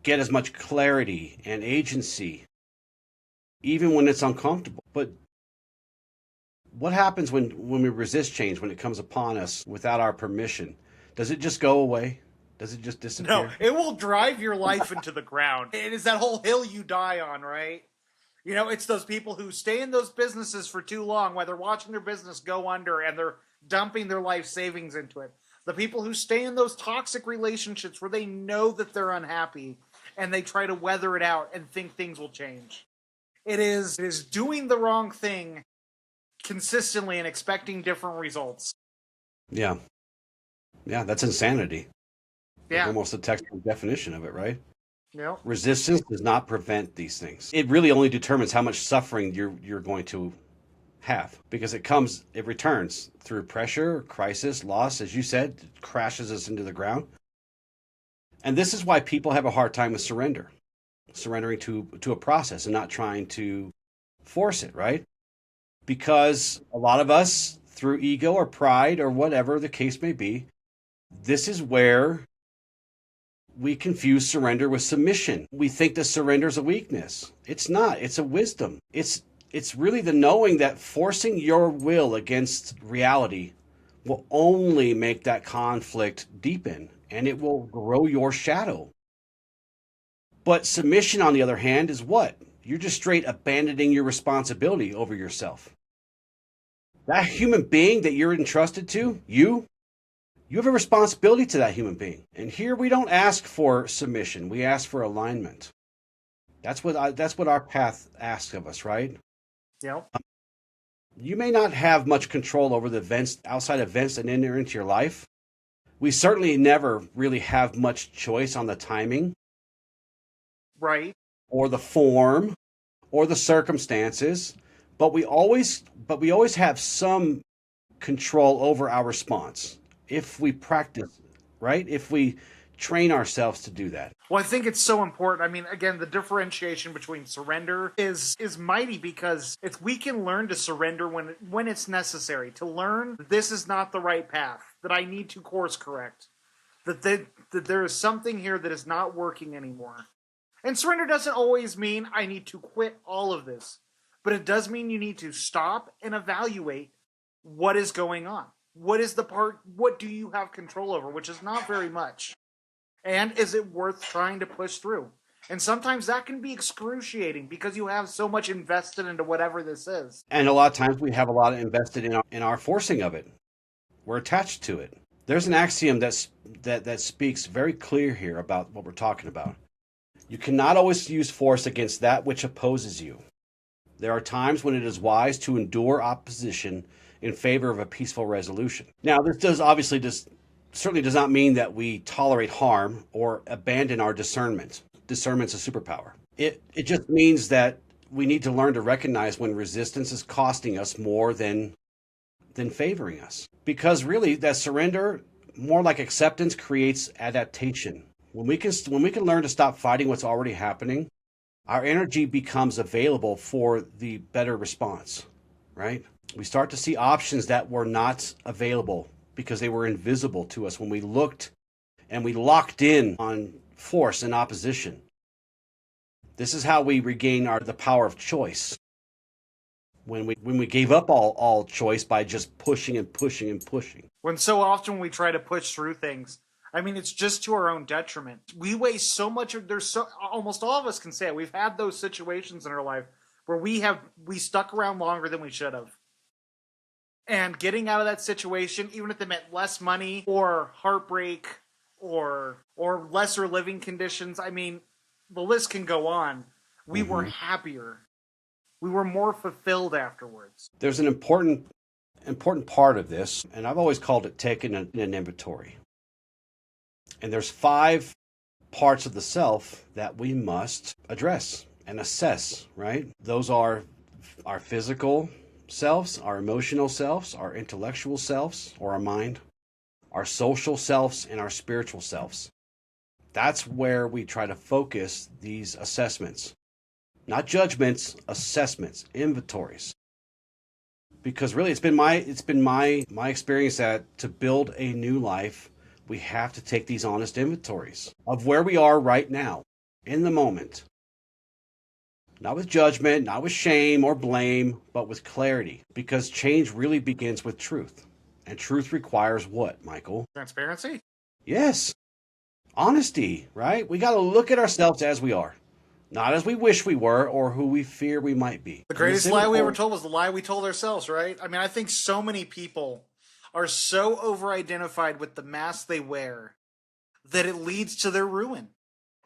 get as much clarity and agency, even when it's uncomfortable. But what happens when we resist change, when it comes upon us without our permission? Does it just go away? Does it just disappear? No, it will drive your life into the ground. It is that whole hill you die on, right? You know, it's those people who stay in those businesses for too long while they're watching their business go under and they're dumping their life savings into it. The people who stay in those toxic relationships where they know that they're unhappy and they try to weather it out and think things will change. It is doing the wrong thing consistently and expecting different results. Yeah, that's insanity. Yeah. That's almost the textbook definition of it, right? Yep. Resistance does not prevent these things. It really only determines how much suffering you're going to have, because it returns through pressure, crisis, loss, as you said, it crashes us into the ground. And this is why people have a hard time with surrendering to a process and not trying to force it, right? Because a lot of us, through ego or pride or whatever the case may be, this is where we confuse surrender with submission. We think that surrender is a weakness. It's not. It's a wisdom. It's really the knowing that forcing your will against reality will only make that conflict deepen, and it will grow your shadow. But submission, on the other hand, is what? You're just straight abandoning your responsibility over yourself. That human being that you're entrusted to, you have a responsibility to that human being. And here we don't ask for submission. We ask for alignment. That's what our path asks of us, right? Yeah. You may not have much control over the events, outside events that enter into your life. We certainly never really have much choice on the timing. Right. Or the form, or the circumstances. But we always have some control over our response if we practice, right? If we train ourselves to do that. Well, I think it's so important. I mean, again, the differentiation between surrender is mighty because we can learn to surrender when it's necessary, to learn that this is not the right path, that I need to course correct, that there is something here that is not working anymore. And surrender doesn't always mean I need to quit all of this, but it does mean you need to stop and evaluate what is going on. What do you have control over, which is not very much. And is it worth trying to push through? And sometimes that can be excruciating because you have so much invested into whatever this is. And a lot of times we have a lot invested in our forcing of it. We're attached to it. There's an axiom that speaks very clear here about what we're talking about. You cannot always use force against that which opposes you. There are times when it is wise to endure opposition in favor of a peaceful resolution. Now, this certainly does not mean that we tolerate harm or abandon our discernment. Discernment's a superpower. It just means that we need to learn to recognize when resistance is costing us more than favoring us. Because really, that surrender, more like acceptance, creates adaptation. When we can learn to stop fighting what's already happening, our energy becomes available for the better response, right? We start to see options that were not available because they were invisible to us when we looked and we locked in on force and opposition. This is how we regain the power of choice. When we gave up all choice by just pushing and pushing and pushing. When so often we try to push through things, I mean, it's just to our own detriment. We waste so much of almost all of us can say it. We've had those situations in our life where we stuck around longer than we should have. And getting out of that situation, even if it meant less money or heartbreak or lesser living conditions, I mean, the list can go on. We were happier. We were more fulfilled afterwards. There's an important part of this, and I've always called it taking an inventory. And there's 5 parts of the self that we must address and assess, right? Those are our physical selves, our emotional selves, our intellectual selves, or our mind, our social selves, and our spiritual selves. That's where we try to focus these assessments. Not judgments, assessments, inventories. Because really it's been my experience that to build a new life, we have to take these honest inventories of where we are right now, in the moment. Not with judgment, not with shame or blame, but with clarity. Because change really begins with truth. And truth requires what, Michael? Transparency? Yes. Honesty, right? We got to look at ourselves as we are. Not as we wish we were or who we fear we might be. The greatest lie we ever told was the lie we told ourselves, right? I mean, I think so many people are so over-identified with the mask they wear that it leads to their ruin.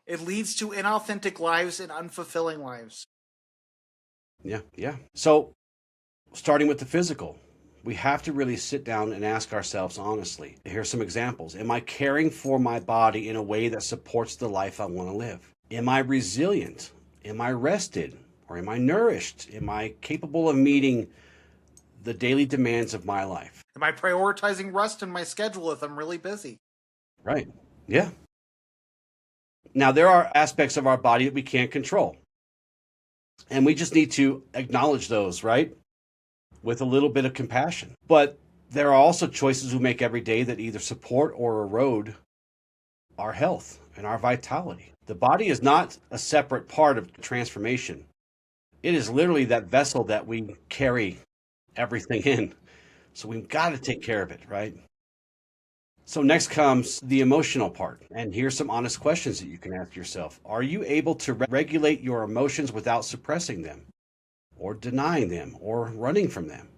It leads to inauthentic lives and unfulfilling lives. Yeah. So, starting with the physical, we have to really sit down and ask ourselves honestly. Here's some examples. Am I caring for my body in a way that supports the life I want to live? Am I resilient? Am I rested? Or am I nourished? Am I capable of meeting the daily demands of my life? Am I prioritizing rest in my schedule if I'm really busy? Right. Yeah. Now, there are aspects of our body that we can't control. And we just need to acknowledge those, right? With a little bit of compassion. But there are also choices we make every day that either support or erode our health and our vitality. The body is not a separate part of transformation. It is literally that vessel that we carry everything in. So we've got to take care of it, right? So next comes the emotional part. And here's some honest questions that you can ask yourself. Are you able to regulate your emotions without suppressing them, or denying them, or running from them?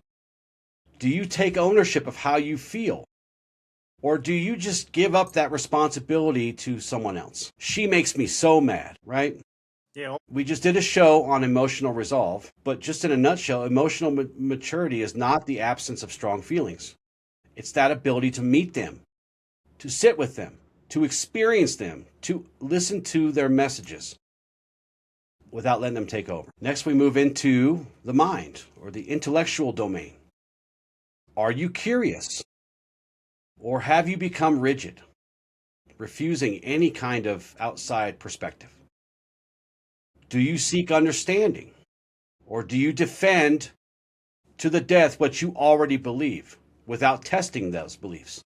Do you take ownership of how you feel? Or do you just give up that responsibility to someone else? She makes me so mad, right? Yeah. We just did a show on emotional resolve, but just in a nutshell, emotional maturity is not the absence of strong feelings. It's that ability to meet them, to sit with them, to experience them, to listen to their messages without letting them take over. Next, we move into the mind or the intellectual domain. Are you curious? Or have you become rigid, refusing any kind of outside perspective? Do you seek understanding? Or do you defend to the death what you already believe without testing those beliefs?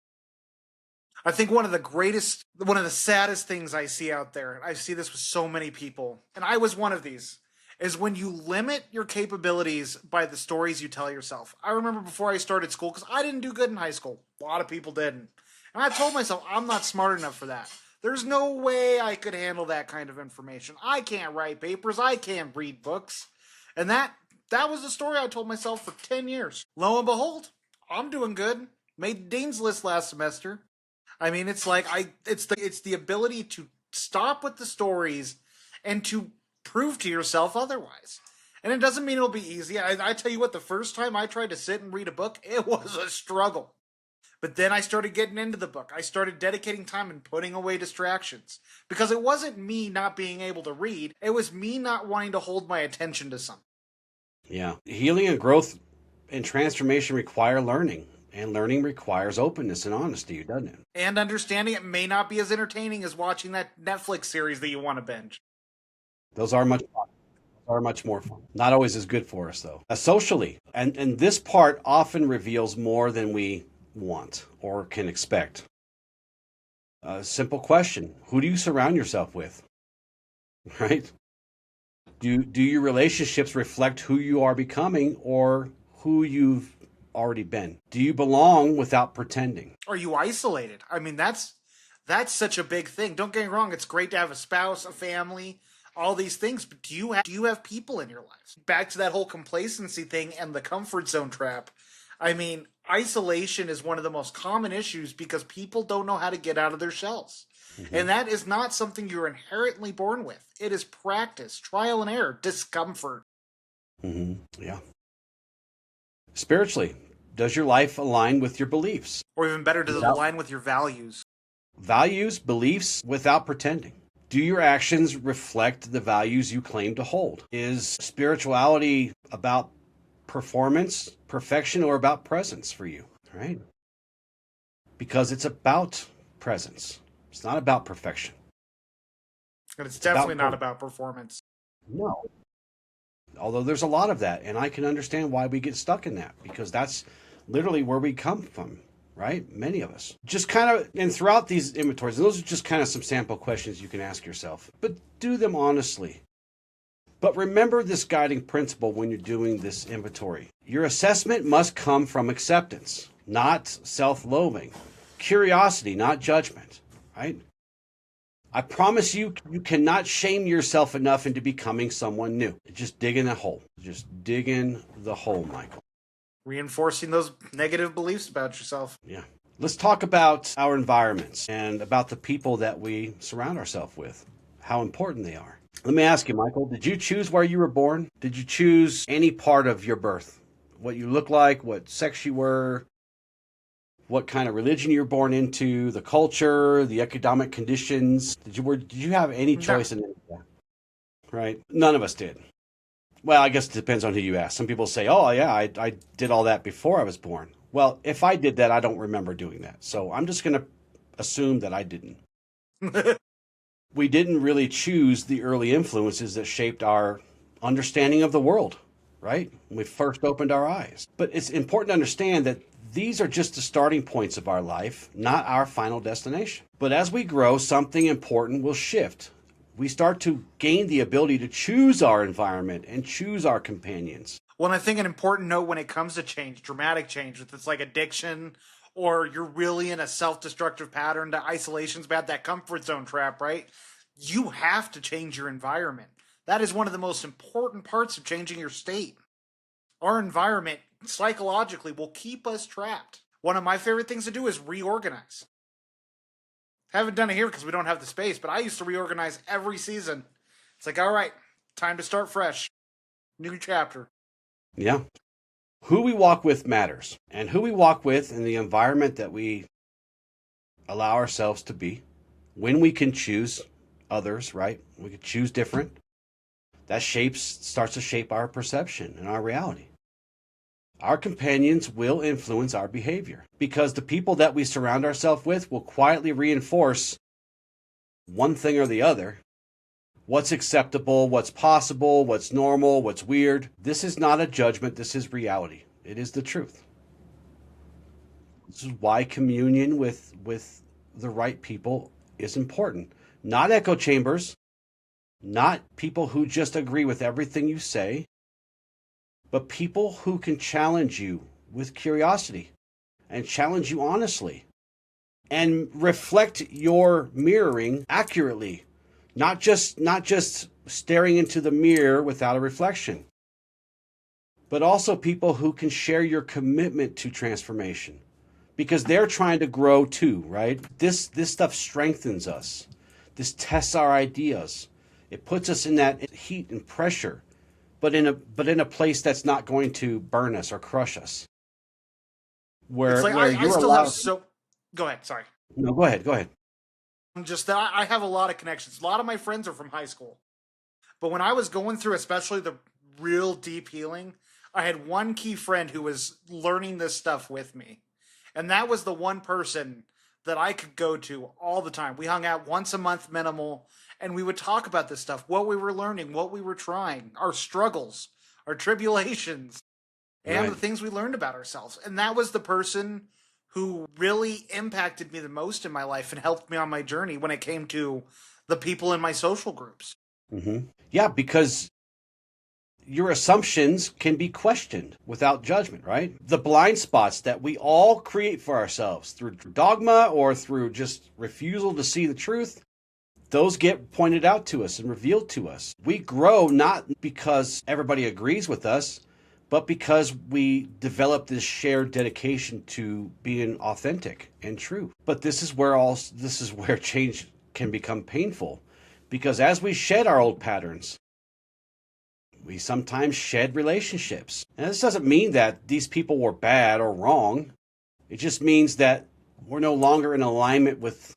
I think one of the saddest things I see out there, and I see this with so many people, and I was one of these, is when you limit your capabilities by the stories you tell yourself. I remember before I started school, because I didn't do good in high school. A lot of people didn't. And I told myself, I'm not smart enough for that. There's no way I could handle that kind of information. I can't write papers. I can't read books. And that was the story I told myself for 10 years. Lo and behold, I'm doing good. Made the Dean's List last semester. I mean, it's like it's the ability to stop with the stories and to prove to yourself otherwise. And it doesn't mean it'll be easy. I tell you what, the first time I tried to sit and read a book, it was a struggle. But then I started getting into the book. I started dedicating time and putting away distractions. Because it wasn't me not being able to read, it was me not wanting to hold my attention to something. Yeah. Healing and growth and transformation require learning. And learning requires openness and honesty, doesn't it? And understanding it may not be as entertaining as watching that Netflix series that you want to binge. Those are much more fun. Not always as good for us, though. Socially, and this part often reveals more than we want or can expect. A simple question: who do you surround yourself with? Right? Do your relationships reflect who you are becoming or who you've already been? Do you belong without pretending? Are you isolated? I mean, that's That's such a big thing. Don't get me wrong, it's great to have a spouse, a family, all these things, but do you have people in your life? Back to that whole complacency thing and the comfort zone trap. I mean, isolation is one of the most common issues because people don't know how to get out of their shells. Hmm. And that is not something you're inherently born with. It is practice, trial and error, discomfort. Hmm. Yeah. Spiritually, does your life align with your beliefs? Or even better, does it Without align with your values? values, beliefs without pretending? Do your actions reflect the values you claim to hold? Is spirituality about performance, perfection, or about presence for you? Right? Because it's about presence. It's not about perfection. And it's It's about definitely not about performance. no. Although there's a lot of that, and I can understand why we get stuck in that because that's literally where we come from, right? Many of us. Just kind of, and throughout these inventories, and those are just kind of some sample questions you can ask yourself, but do them honestly. But remember this guiding principle when you're doing this inventory. Your assessment must come from acceptance, not self-loathing, curiosity, not judgment, right? I promise you, you cannot shame yourself enough into becoming someone new. Just dig in the hole. Just dig in the hole, Michael. Reinforcing those negative beliefs about yourself. Yeah. Let's talk about our environments and about the people that we surround ourselves with, how important they are. Let me ask you, Michael, did you choose where you were born? Did you choose any part of your birth? What you look like, what sex you were, what kind of religion you were born into, the culture, the economic conditions? Did you have any choice in any of that? Right? None of us did. Well, I guess it depends on who you ask. Some people say, "Oh, yeah, I did all that before I was born." Well, if I did that, I don't remember doing that. So I'm just going to assume that I didn't. We didn't really choose the early influences that shaped our understanding of the world, right? When we first opened our eyes. But it's important to understand that these are just the starting points of our life, not our final destination. But as we grow, something important will shift. We start to gain the ability to choose our environment and choose our companions. Well, I think an important note when it comes to change, dramatic change, if it's like addiction or you're really in a self-destructive pattern, that isolation's bad, that comfort zone trap, right? You have to change your environment. That is one of the most important parts of changing your state. Our environment psychologically will keep us trapped. One of my favorite things to do is reorganize. Haven't done it here because we don't have the space, but I used to reorganize every season. It's like, all right, time to start fresh. New chapter. Yeah. Who we walk with matters, and who we walk with in the environment that we allow ourselves to be. When we can choose others, right? We can choose different. That starts to shape our perception and our reality. Our companions will influence our behavior because the people that we surround ourselves with will quietly reinforce one thing or the other. What's acceptable, what's possible, what's normal, what's weird. This is not a judgment, this is reality. It is the truth. This is why communion with the right people is important. Not echo chambers, not people who just agree with everything you say, but people who can challenge you with curiosity and challenge you honestly and reflect your mirroring accurately. Not just staring into the mirror without a reflection, but also people who can share your commitment to transformation because they're trying to grow too, right? This stuff strengthens us. This tests our ideas. It puts us in that heat and pressure, but in a place that's not going to burn us or crush us. It's like Where I you're still allowed. have so. Go ahead. Sorry. No, go ahead. Go ahead. Just that I have a lot of connections. A lot of my friends are from high school. But when I was going through, especially the real deep healing, I had one key friend who was learning this stuff with me. And that was the one person that I could go to all the time. We hung out once a month minimal, and we would talk about this stuff, what we were learning, what we were trying, our struggles, our tribulations, and Right. the things we learned about ourselves. And that was the person who really impacted me the most in my life and helped me on my journey when it came to the people in my social groups. Yeah, because your assumptions can be questioned without judgment, right? The blind spots that we all create for ourselves through dogma or through just refusal to see the truth, those get pointed out to us and revealed to us. We grow not because everybody agrees with us, but because we develop this shared dedication to being authentic and true. But this is where change can become painful, because as we shed our old patterns, we sometimes shed relationships. And this doesn't mean that these people were bad or wrong. It just means that we're no longer in alignment with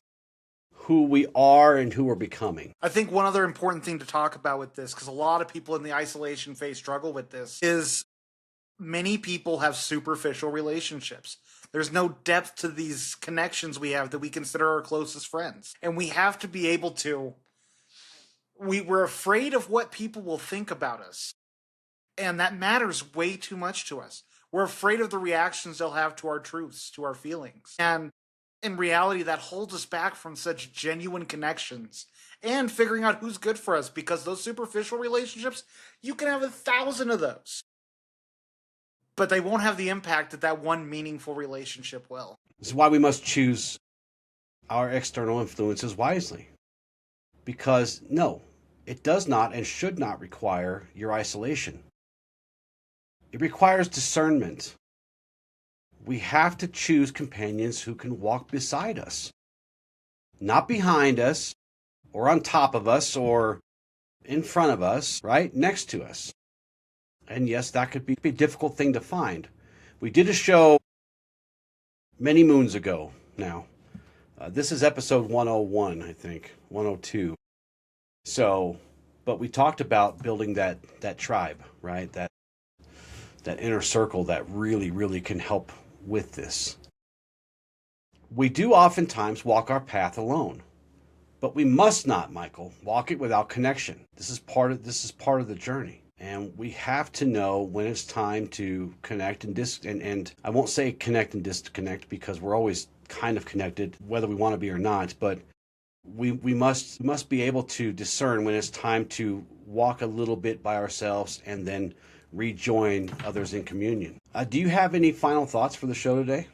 who we are and who we're becoming. I think one other important thing to talk about with this, because a lot of people in the isolation phase struggle with this, is many people have superficial relationships. There's no depth to these connections we have that we consider our closest friends. And we have to be able to... We're afraid of what people will think about us. And that matters way too much to us. We're afraid of the reactions they'll have to our truths, to our feelings. And in reality, that holds us back from such genuine connections and figuring out who's good for us, because those superficial relationships, you can have 1,000 of those, but they won't have the impact that one meaningful relationship will. This is why we must choose our external influences wisely. Because no, it does not and should not require your isolation. It requires discernment. We have to choose companions who can walk beside us, not behind us, or on top of us, or in front of us, right? Next to us. And yes, that could be a difficult thing to find. We did a show many moons ago now. This is episode 101, I think, 102. So, but we talked about building that tribe, right? That inner circle that really, really can help with this. We do oftentimes walk our path alone, but we must not, Michael, walk it without connection. This is part of the journey, and we have to know when it's time to connect and I won't say connect and disconnect, because we're always kind of connected, whether we want to be or not. But we must be able to discern when it's time to walk a little bit by ourselves and then rejoin others in communion. Do you have any final thoughts for the show today?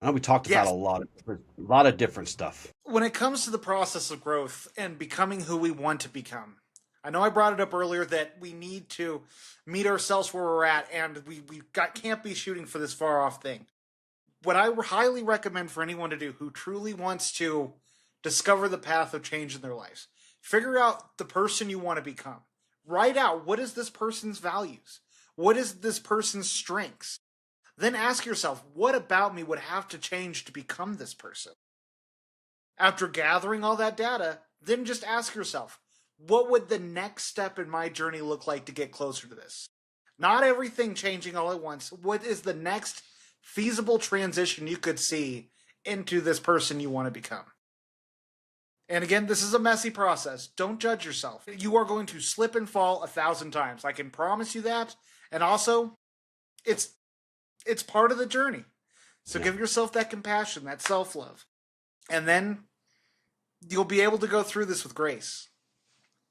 I know we talked about a lot of different stuff. When it comes to the process of growth and becoming who we want to become, I know I brought it up earlier that we need to meet ourselves where we're at, and can't be shooting for this far off thing. What I highly recommend for anyone to do who truly wants to discover the path of change in their lives, figure out the person you want to become. Write out, what is this person's values? What is this person's strengths? Then ask yourself, what about me would have to change to become this person? After gathering all that data, then just ask yourself, what would the next step in my journey look like to get closer to this? Not everything changing all at once. What is the next feasible transition you could see into this person you want to become? And again, this is a messy process. Don't judge yourself. You are going to slip and fall 1,000 times. I can promise you that. And also, it's part of the journey. So give yourself that compassion, that self-love. And then you'll be able to go through this with grace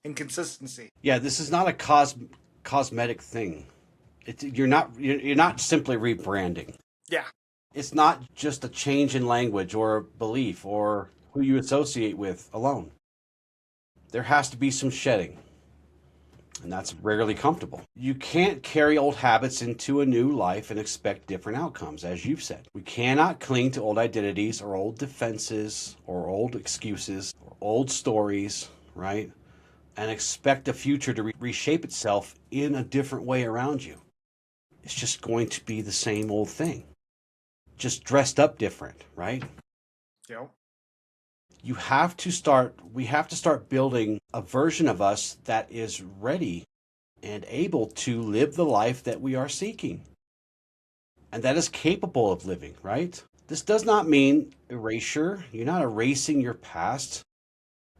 and consistency. Yeah, this is not a cosmetic thing. You're not simply rebranding. Yeah. It's not just a change in language or belief or who you associate with alone. There has to be some shedding, and that's rarely comfortable. You can't carry old habits into a new life and expect different outcomes, as you've said. We cannot cling to old identities or old defenses or old excuses or old stories, right? And expect the future to reshape itself in a different way around you. It's just going to be the same old thing, just dressed up different, right? Yep. We have to start building a version of us that is ready and able to live the life that we are seeking and that is capable of living, right? This does not mean erasure. You're not erasing your past.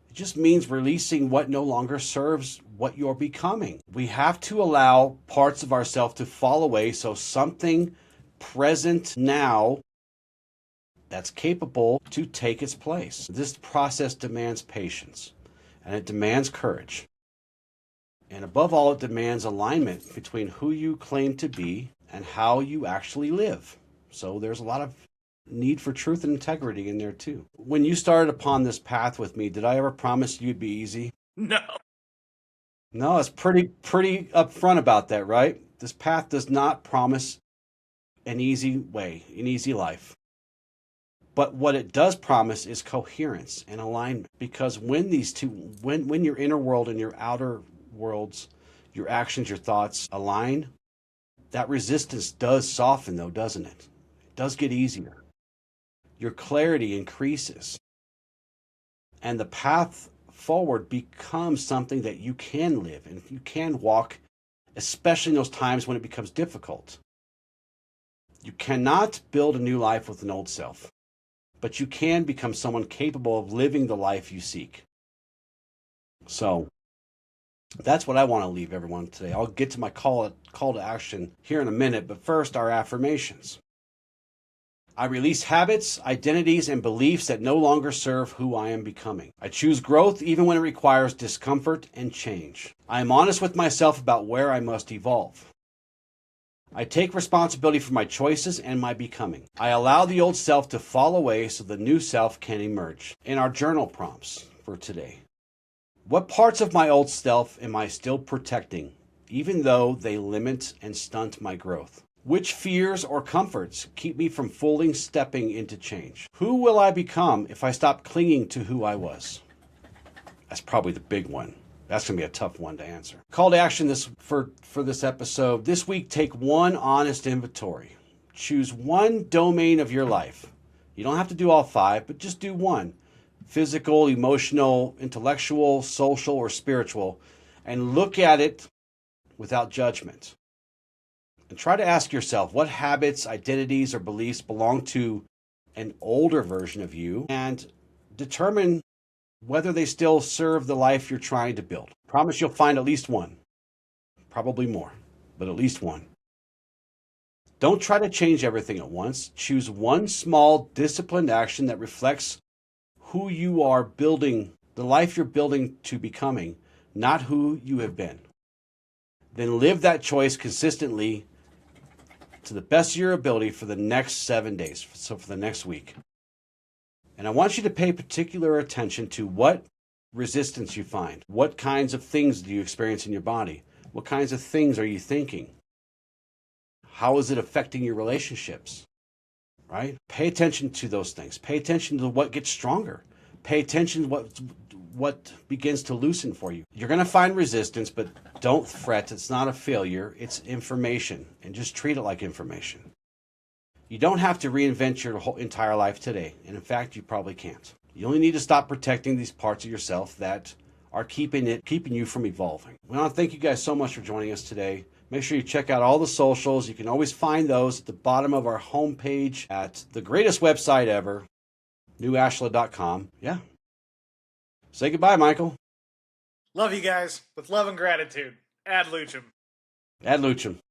It just means releasing what no longer serves what you're becoming. We have to allow parts of ourselves to fall away so something present now that's capable to take its place. This process demands patience, and it demands courage. And above all, it demands alignment between who you claim to be and how you actually live. So there's a lot of need for truth and integrity in there too. When you started upon this path with me, did I ever promise you'd be easy? No. No, it's pretty upfront about that, right? This path does not promise an easy way, an easy life. But what it does promise is coherence and alignment. Because when these two, when your inner world and your outer worlds, your actions, your thoughts align, that resistance does soften though, doesn't it? It does get easier. Your clarity increases. And the path forward becomes something that you can live and you can walk, especially in those times when it becomes difficult. You cannot build a new life with an old self, but you can become someone capable of living the life you seek. So that's what I want to leave everyone today. I'll get to my call to action here in a minute, but first, our affirmations. I release habits, identities, and beliefs that no longer serve who I am becoming. I choose growth even when it requires discomfort and change. I am honest with myself about where I must evolve. I take responsibility for my choices and my becoming. I allow the old self to fall away so the new self can emerge. In our journal prompts for today, what parts of my old self am I still protecting, even though they limit and stunt my growth? Which fears or comforts keep me from fully stepping into change? Who will I become if I stop clinging to who I was? That's probably the big one. That's going to be a tough one to answer. Call to action for this episode. This week, take one honest inventory. Choose one domain of your life. You don't have to do all 5, but just do one. Physical, emotional, intellectual, social, or spiritual. And look at it without judgment. And try to ask yourself what habits, identities, or beliefs belong to an older version of you, and determine whether they still serve the life you're trying to build. Promise you'll find at least one. Probably more, but at least one. Don't try to change everything at once. Choose one small, disciplined action that reflects who you are building, the life you're building to becoming, not who you have been. Then live that choice consistently to the best of your ability for the next 7 days, so for the next week. And I want you to pay particular attention to what resistance you find. What kinds of things do you experience in your body? What kinds of things are you thinking? How is it affecting your relationships? Right? Pay attention to those things. Pay attention to what gets stronger. Pay attention to what begins to loosen for you. You're going to find resistance, but don't fret. It's not a failure. It's information, and just treat it like information. You don't have to reinvent your whole entire life today, and in fact, you probably can't. You only need to stop protecting these parts of yourself that are keeping you from evolving. We want to thank you guys so much for joining us today. Make sure you check out all the socials. You can always find those at the bottom of our homepage at the greatest website ever, newashland.com. Yeah. Say goodbye, Michael. Love you guys with love and gratitude. Ad lucem. Ad lucem.